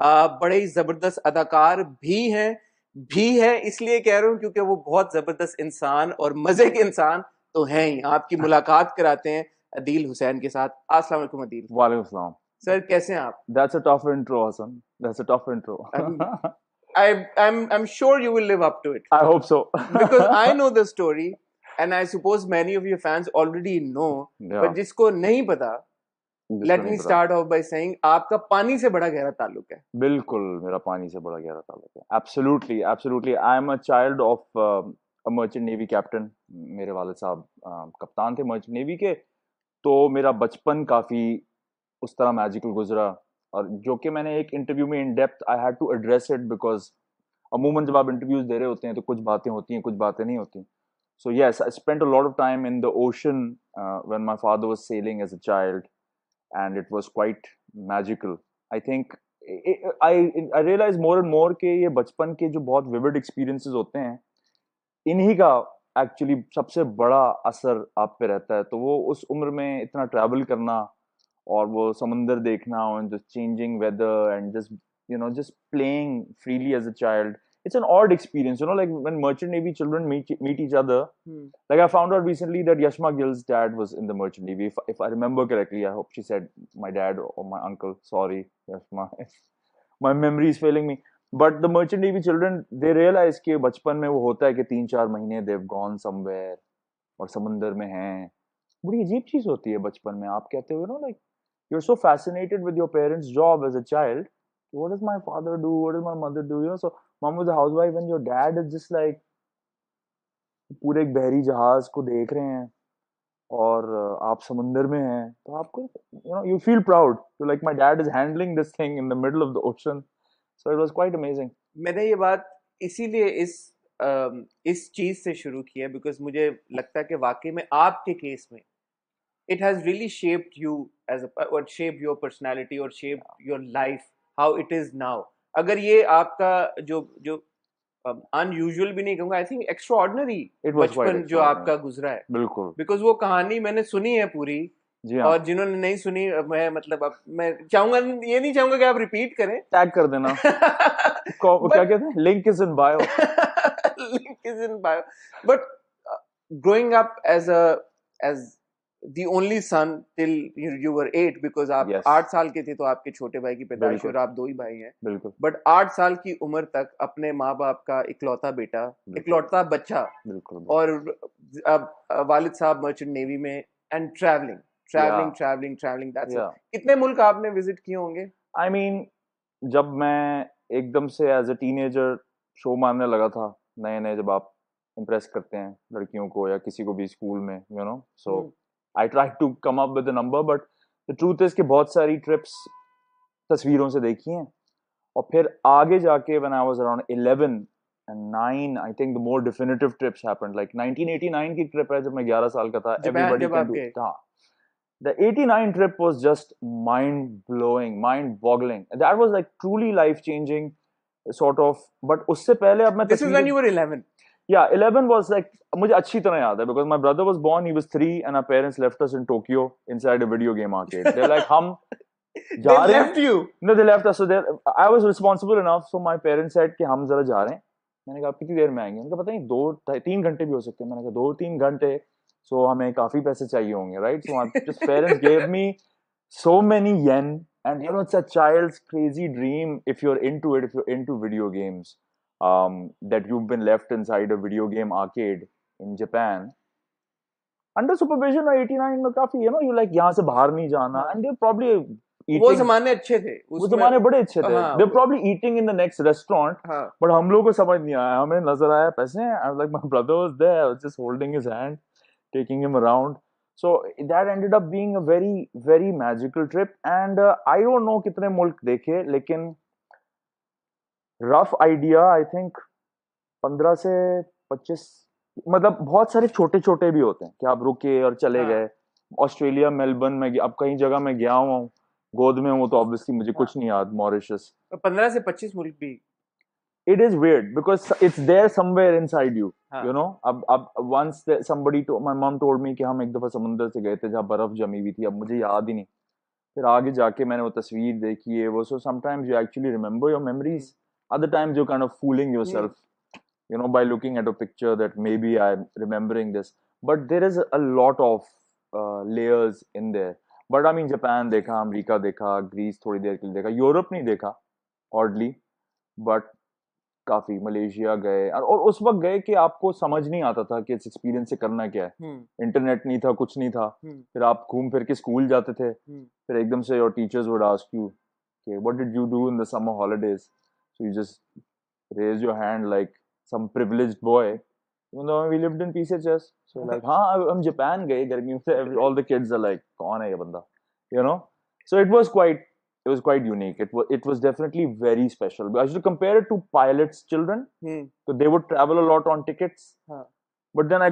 बड़े ही जबरदस्त अदाकार भी है, इसलिए कह रहा हूँ क्योंकि वो बहुत जबरदस्त इंसान और मजे के इंसान तो हैं ही। आपकी मुलाकात कराते हैं अदील हुसैन के साथ। अस्सलाम वालेकुम अदील। वालेकुम सलाम। सर कैसे हैं आप? That's a tough intro, Hassan. That's a tough intro. I'm sure you will live up to it I hope so. because I know the story and I suppose many of your fans already know, Yeah, but जिसको नहीं पता, जिसको let नहीं me पता। start off by saying आपका पानी से बड़ा गहरा ताल्लुक है। बिल्कुल मेरा पानी से बड़ा गहरा ताल्लुक है। Absolutely, absolutely. I am a child of a merchant navy captain. मेरे वाले साहब कप्तान थे merchant navy के, तो मेरा बचपन काफी उस तरह मैजिकल गुजरा। और जो कि मैंने एक इंटरव्यू में in depth I had to address it, because अमूमन जब आप इंटरव्यूज दे रहे होते हैं तो कुछ बातें होती हैं, कुछ बातें नहीं होती। So yes, I spent a lot of time in the ocean when my father was sailing as a child, and it was quite magical. I think I realize more and more कि ये बचपन के जो बहुत vivid experiences होते हैं, इन्हीं का एक्चुअली सबसे बड़ा असर आप पे रहता है। तो वो उस उम्र में इतना ट्रैवल करना और वो समंदर देखना और just changing weather and just playing freely as a child, it's an odd experience, like when merchant navy children meet each other. Like I found out recently that Yashma Gill's dad was in the merchant navy, if I remember correctly. I hope she said my dad or my uncle. Sorry Yashma if my memory is failing me. But the merchant navy children, they realize कि बचपन में वो होता है कि 3-4 महीने they've gone somewhere और समंदर में हैं। बड़ी अजीब चीज होती है बचपन में। आप कहते हो like you're so fascinated with your parents' job as a child. What does my father do? What does my mother do? So mom was a housewife and your dad is just like पूरे एक बहरी जहाज को देख रहे हैं और आप समुंदर में हैं, तो आपको you feel proud to like my dad is handling this thing in the middle of the ocean. So it was quite amazing. मैंने ये बात इसीलिए इस चीज से शुरू की है बिकॉज मुझे लगता है कि वाकई में आपके केस में it has really shaped you as or shaped your personality or shaped your life how it is now. अगर ये आपका जो अनयूजुअल भी नहीं कहूँगा, आई थिंक एक्स्ट्राऑर्डिनरी बचपन जो आपका गुजरा है, बिल्कुल, बिकॉज वो कहानी मैंने सुनी है पूरी। जी हाँ। और जिन्होंने नहीं सुनी, मैं मतलब अब मैं चाहूंगा, ये नहीं चाहूंगा कि आप रिपीट करें, टैग कर देना। क्या कहते हैं, link is in bio. Link is in bio. But growing up as the only son till you were 8, because आप 8 साल के थे तो आपके छोटे भाई की पैदाइश और आप 2 ही भाई हैं। बिल्कुल। बट 8 साल की उम्र तक अपने माँ बाप का इकलौता बेटा, इकलौता बच्चा, बिल्कुल। और वालिद साहब मर्चेंट नेवी में, एंड ट्रैवलिंग दैट्स इट। कितने मुल्क आपने विजिट किए होंगे? आई मीन जब मैं एकदम से एज अ टीनेजर शो मारने लगा था, नए नए जब आप इम्प्रेस करते हैं लड़कियों को या किसी को भी स्कूल में, सो I tried to come up with a number, but the truth is कि बहुत सारी trips तस्वीरों से देखी हैं। और फिर आगे जाके when I was around 11 and 9, I think the more definitive trips happened. Like 1989 की trip है जब मैं 11 साल का था। Everybody can do it. हाँ, the 89 trip was just mind-blowing, mind-boggling. That was like truly life-changing, sort of. But उससे पहले अब मैं This is when you were 11. Yeah, 11 was like, मुझे अच्छी तरह याद है because my brother was born, he was 3 and our parents left us in Tokyo inside a video game arcade. They're like, हम जा रहे हैं। They left you? No, they left us. So I was responsible enough. So my parents said कि हम जरा जा रहे हैं। मैंने कहा कितनी देर में आएंगे? उनका पता नहीं, 2-3 घंटे भी हो सकते हैं। मैंने कहा 2-3 घंटे, so हमें काफी पैसे चाहिए होंगे, right? So my just parents gave me so many yen, and it's a child's crazy dream if you're into it, if you're into video games. That you've been left inside a video game arcade in Japan under supervision of 89 में काफी, you like यहाँ से बाहर नहीं जाना, and they're probably eating, वो जमाने अच्छे थे, वो जमाने बड़े अच्छे थे। They're probably eating in the next restaurant, but हम लोग को समझ नहीं आया, हमें नजर आया पैसे हैं। I was like, my brother was there, I was just holding his hand, taking him around. So that ended up being a very very magical trip, and I don't know कितने मुल्क देखे, लेकिन रफ आइडिया आई थिंक 15 से 25, मतलब बहुत सारे छोटे छोटे भी होते हैं कि आप रुके और चले गए। ऑस्ट्रेलिया, मेलबर्न में, अब कई जगह मैं गया हुआ हूँ, गोद में हूँ तो ऑब्वियसली मुझे कुछ नहीं याद। मॉरिशस, 15 से 25 मुल्क भी। It is weird because it's there somewhere inside you, अब once somebody, my mom told me कि हम एक दफा समुंदर से गए थे जहाँ बर्फ जमी हुई थी, अब मुझे याद ही नहीं, फिर आगे जाके मैंने वो तस्वीर देखी है वो, so sometimes you actually remember your memories, other times you're kind of fooling yourself, you know, by looking at a picture that maybe I'm remembering this, but there is a lot of layers in there. But I mean, Japan देखा, America देखा, Greece थोड़ी देर के लिए देखा, Europe नहीं देखा oddly, but काफी Malaysia गए, और उस वक्त गए कि आपको समझ नहीं आता था कि इस एक्सपीरियंस से करना क्या है, इंटरनेट नहीं था, कुछ नहीं था, फिर आप घूम फिर के स्कूल जाते थे, फिर एकदम से your teachers would ask you कि what did you do in the summer holidays, so you just raise your hand like some privileged boy, even though we lived in PCHS, so like हाँ हम Japan गए गर्मियों से, all the kids are like कौन है ये बंदा, you know, so it was quite unique. It was definitely very special. I should compare it to pilots' children. So they would travel a lot on tickets, but then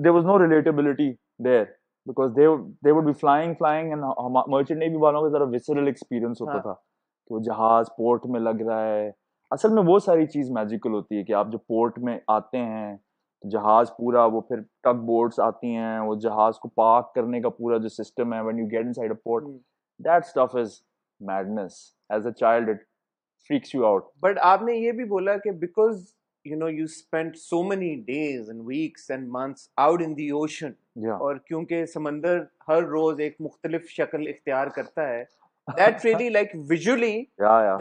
there was no relatability there because they would be flying, and merchant navy वालों का जरा visceral experience होता था कि वो जहाज port में लग रहा है, असल में वो सारी चीज मैजिकल होती है कि आप जब पोर्ट में आते हैं, जहाज पूरा, वो फिर टग बोट्स आती हैं, वो जहाज को पार्क करने का पूरा जो सिस्टम है, when you get inside a port, that stuff is madness. As a child it freaks you out. But आपने ये भी बोला कि because you know you spent so many days and weeks and months out in the ocean, और क्योंकि समंदर हर रोज एक मुख्तलिफ शक्ल इख्तियार करता है, that really like visually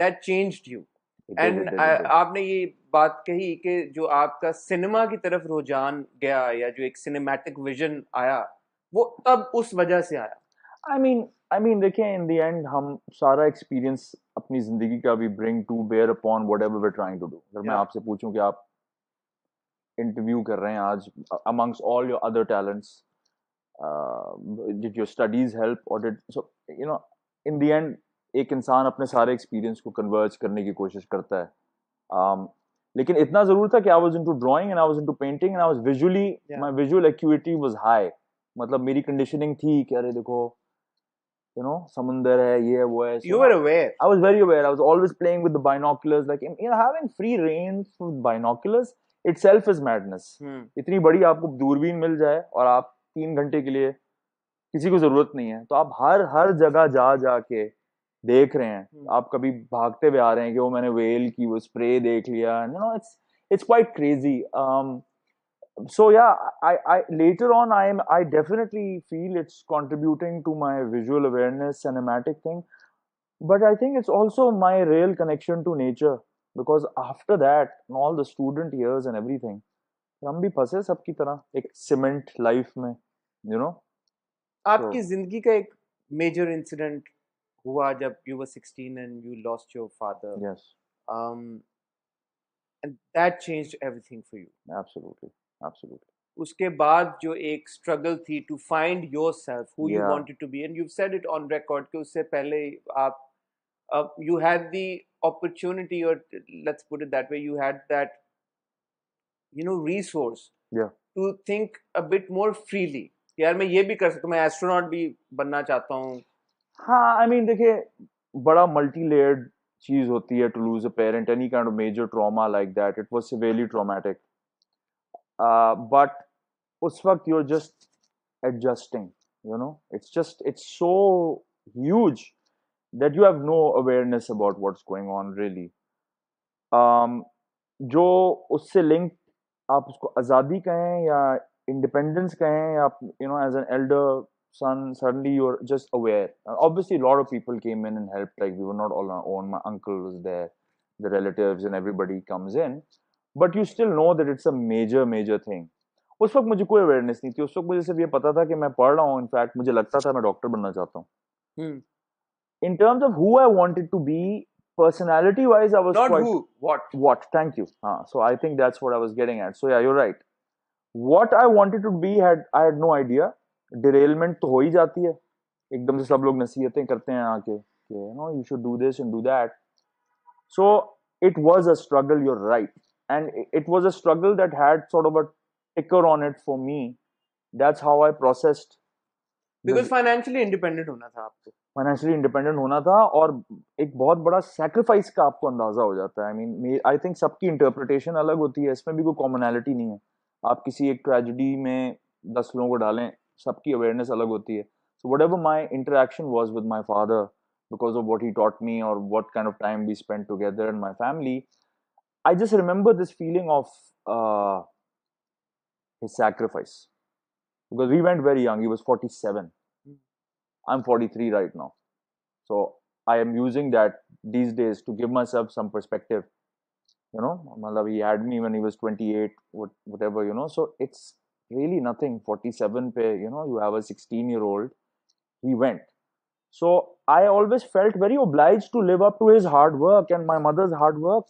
that changed you. And आपने ये बात कही कि जो आपका सिनेमा की तरफ रुझान गया या जो एक सिनेमैटिक विजन आया वो तब उस वजह से आया. I mean देखिए, in the end हम सारा एक्सपीरियंस अपनी जिंदगी का भी bring to bear upon whatever we're trying to do. अगर मैं आपसे पूछूं कि आप इंटरव्यू कर रहे हैं आज, amongst all your other talents, did your studies help or did, so you know, in the end एक इंसान अपने सारे एक्सपीरियंस को कन्वर्ज करने की कोशिश करता है. लेकिन इतना जरूर था कि I was into drawing and I was into painting and I was visually, my visual acuity was high. मतलब मेरी कंडीशनिंग थी कि अरे देखो, you know, समंदर है, ये है, वो है. You were aware. I was very aware. I was always playing with the binoculars, like, you know, having free range with binoculars itself is madness. इतनी बड़ी आपको दूरबीन मिल जाए और आप 3 घंटे के लिए, किसी को जरूरत नहीं है, तो आप हर जगह जा के देख रहे हैं. आप कभी भागते हुए आ रहे हैं कि वो मैंने वेल की वो स्प्रे देख लिया. You know, it's quite crazy. So yeah, I later on I definitely feel it's contributing to my visual awareness, cinematic thing, but I think it's also my real connection to nature, because after that, in all the student years and everything, हम भी फंसे सबकी तरह एक cement life में, you know. आपकी जिंदगी का एक मेजर इंसिडेंट हुआ जब you were 16 and you lost your father. Yes. And that changed everything for you. Absolutely. उसके बाद जो एक स्ट्रगल थी to find yourself, who you wanted to be, and you said it on record कि उससे पहले आप यू हैड द अपॉर्चुनिटी, और let's put it that way, you had that you know resource to think a bit more freely. यार मैं ये भी कर सकता हूँ, मैं एस्ट्रोनॉट भी बनना चाहता हूँ. हाँ, आई मीन देखिए, बड़ा मल्टी लेयर्ड चीज होती है to lose a parent. Any kind of major trauma like that, it was severely traumatic. But उस वक्त you're just adjusting, you know, it's so huge that you have no awareness about what's going on really. जो उससे link, आप उसको आज़ादी कहें या independence कहें, या you know, as an elder son, suddenly you're just aware. Obviously a lot of people came in and helped, like we were not all on our own. My uncle was there, the relatives and everybody comes in, but you still know that it's a major thing. उस वक्त मुझे कोई awareness नहीं थी. उस वक्त मुझे सिर्फ ये पता था कि मैं पढ़ रहा हूँ. इनफैक्ट मुझे लगता था मैं डॉक्टर बनना चाहता हूँ. In terms of who I wanted to be, personality wise, I was not quite, who, what, thank you. So I think that's what I was getting at. So yeah, you're right. What I wanted to be, I had no idea. Derailment तो हो ही जाती है, एकदम से सब लोग नसीहतें करते हैं आके कि you know, you should do this and do that. So it was a struggle, you're right. And it was a struggle that had sort of a ticker on it for me. That's how I processed. Because financially independent होना था आपको. Financially independent होना था, और एक बहुत बड़ा sacrifice का आपको अंदाजा हो जाता है. I mean, I think सबकी interpretation अलग होती है, इसमें भी कोई commonality नहीं है. आप किसी एक tragedy में 10 लोगों को डालें, सबकी awareness अलग होती है. So whatever my interaction was with my father, because of what he taught me or what kind of time we spent together and my family. I just remember this feeling of uh, his sacrifice, because we went very young. He was 47. I'm 43 right now. So I am using that these days to give myself some perspective. Matlab, he had me when he was 28, whatever, So it's really nothing. 47 pe, you have a 16-year-old. He went. So I always felt very obliged to live up to his hard work and my mother's hard work.